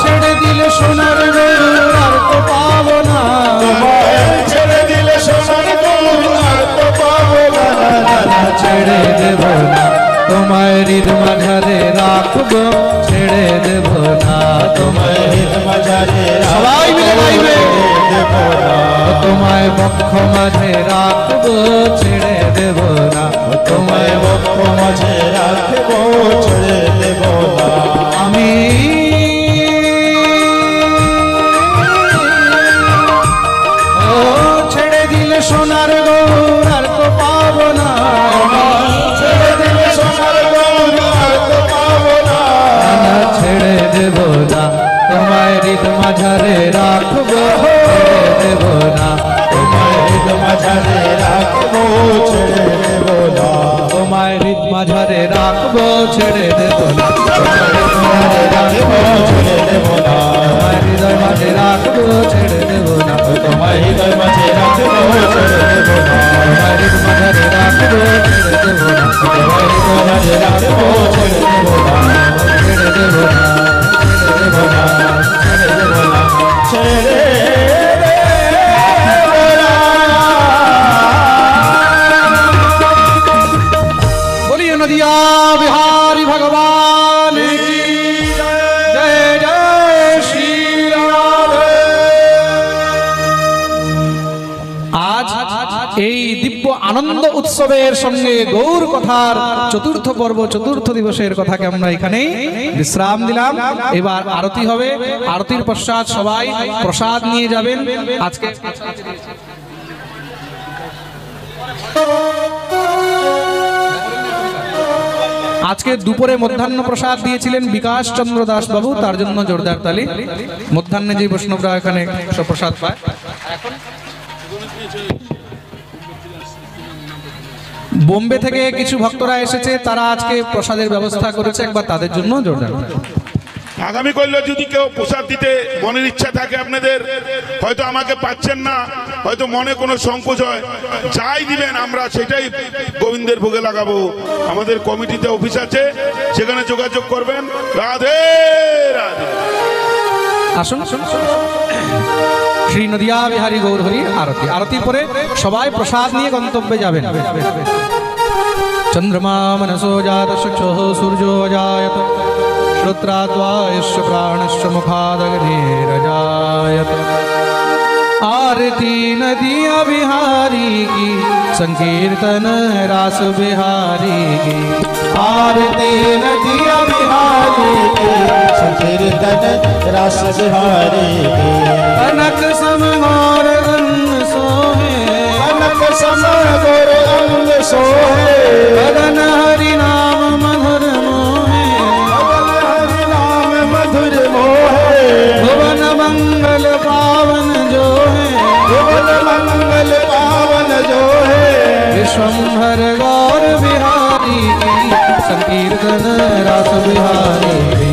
ছেড়ে দিলে সোনার গৌর আর তো পাবো না, ছেড়ে দিলে সোনার গৌর আর তো পাবো না। ছেড়ে দেব না তোমায় হৃদ মাঝারে রাখবো, ছেড়ে দেব না তোমায় হৃদ মাঝারে সবাই মিলে গাইবে। দেব না। তোমায় বক্ষ মাঝে রাখবো, ছেড়ে দেব না তোমায় বক্ষ মাঝে রাখবো, ছেড়ে দেব না। আমি ও ছেড়ে দিলে সোনার গৌর আর তো পাবো না, ছেড়ে দিলে সোনার গৌর আর তো পাবো না। ছেড়ে দেব না তোমায় হৃদ মাঝারে রাখবো, ছেড়ে দেব না তোমায় হৃদ মাঝারে রাখবো, ছেড়ে দেব না। তোমায় হৃদ মাঝারে রাখবো, ছেড়ে দেব না রাখবো, ছেড়ে দেব না। তোমায় হৃদয় মাঝে রাখবো, ছেড়ে দেব না তোমায় হৃদয় মাঝে রাখবো, ছেড়ে দেব না। তোমায় হৃদ মাঝারে রাখবো, ছেড়ে দেব না তোমায় হৃদয় মাঝে রাখবো, ছেড়ে দেব না। ছেড়ে দেব না, ছেড়ে দেব না, ছেড়ে দেব না। ছেড়ে बोलिए नदिया बिहारी भगवान की जय जय श्री राम। আজ এই দিব্য আনন্দ উৎসবের সঙ্গে গৌর কথার চতুর্থ পর্ব, চতুর্থ দিবসের কথাকে আমরা এখানেই বিশ্রাম দিলাম। এবার আরতি হবে, আরতির পশ্চাৎ সবাই প্রসাদ নিয়ে যাবেন। আজকে আজকে দুপুরে মধ্যাহ্ন প্রসাদ দিয়েছিলেন বিকাশ চন্দ্র দাস বাবু, তার জন্য জোরদার তালি। মধ্যাহ্নে যে বৈষ্ণবরা এখানে প্রসাদ পায়। বোম্বে থেকে কিছু ভক্তরা এসেছে, তারা আজকে প্রসাদের ব্যবস্থা করেছে, একবার তাদের জন্য জোরদার তালি। আগামী করলে যদি কেউ প্রসাদ দিতে মনের ইচ্ছা থাকে আপনাদের, হয়তো আমাকে পাচ্ছেন না, হয়তো মনে কোনো সংকোচ হয়, যাই দিবেন আমরা সেটাই গোবিন্দের ভোগে লাগাবো। আমাদের কমিটিতে অফিস আছে, সেখানে যোগাযোগ করবেন। রাধে রাধে। আসুন শ্রী নদিয়া বিহারী গৌর হরি আরতি। আরতির পরে সবাই প্রসাদ নিয়ে গন্তব্যে যাবেন। চন্দ্রমা মনসো জাত চক্ষুঃ সূর্যো জায়ত श्रोत्राद्वायुश्च प्राणश्च मुखादग्निरजायत। आरती नदिया बिहारी की, संकीर्तन रास बिहारी की। आरती नदिया बिहारी की, संकीर्तन रस बिहारी की। कनक सम गौर अंग सोहे, कनक सम गौर अंग सोहे। गगन हरि नाम मधुर मोहे, मधुर मोहे। भुवन मंगल पावन जो है, भुवन मंगल पावन जो है। विश्वंभर गौर बिहारी की, संकीर्तन रास बिहारी की।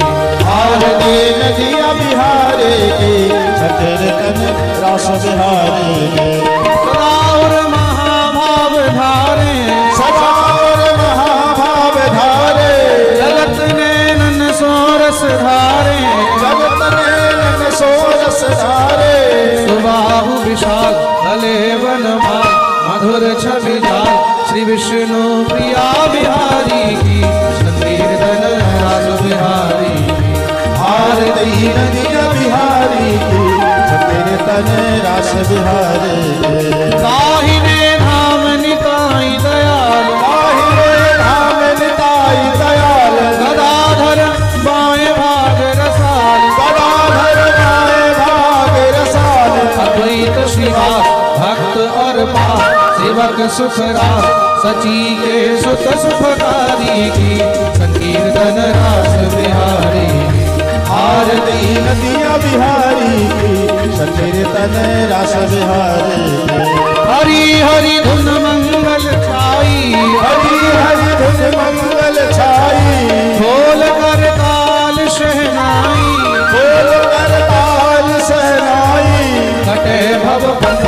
आरती नदिया बिहारी की, संकीर्तन रस बिहारी की। सदावर महाभाव धारे, सदावर महाभाव धारे। जगत नैनन सोरस धारे, जगत नैनन सोरस धारे। सुबाहु विशाल भले वनमाल, मधुर छवि जाल श्री विष्णु प्रिया बिहारी की, संकीर्तन रास बिहारी की। आरती नदिया बिहारी की, संकीर्तन रस बिहारी की। दाहिने धाम निताई दयाल, बाहिरे धाम निताई दयाल। गदाधर बाएं भाग रसाल, गदाधर बाएं भाग रसाल। अद्वैत श्रीवास भक्त और पास, सेवक सुखरास सची के सुत सुखकारी की, संकीर्तन रास बिहारी की। आरती नदिया बिहारी की, संकीर्तन रस बिहारी की। हरि हरि धुन मंगल छाई, हरि हरि धुन मंगल छाई। खोल कर ताल शहनाई, बोल कर ताल सहनाई। বন্ধ